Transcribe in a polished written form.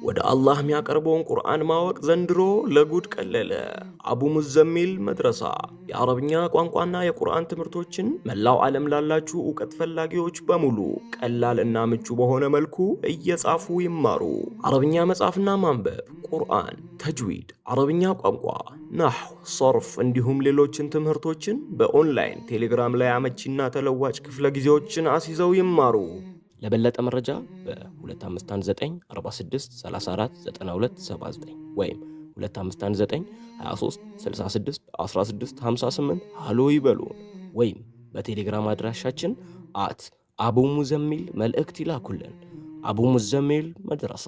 ወደ አላህ የሚያቀርበውን ቁርአን ማወቅ ዘንድሮ ለጉድ ቀለለ። አቡ ሙዘሚል መድረሳ የአረብኛ ቋንቋና የቁርአን ትምህርቶችን መላው ዓለም ላላችሁ ዕውቀት ፈላጊዎች በሙሉ ቀላል እና ምቹ በሆነ መልኩ እየጻፉ ይማሩ። አረብኛ መጻፍና ማንበብ፣ ቁርአን፣ ተጅዊድ፣ አረብኛ ቋንቋ፣ ናህው፣ ሶርፍ እንዲሁም ሌሎችን ትምህርቶችን በኦንላይን ቴሌግራም ላይ አመቺና ተለዋጭ ክፍለ ጊዜዎችን አስይዘው ይማሩ። ለበለጠ መረጃ በ2519 46 34 92 79 ወይም 2519 23 66 16 58 ሃሎ ይበሉን ወይም በቴሌግራም አድራሻችን አቡ ሙዘሚል መልእክት ይላኩልን። አቡ ሙዘሚል መድረሳ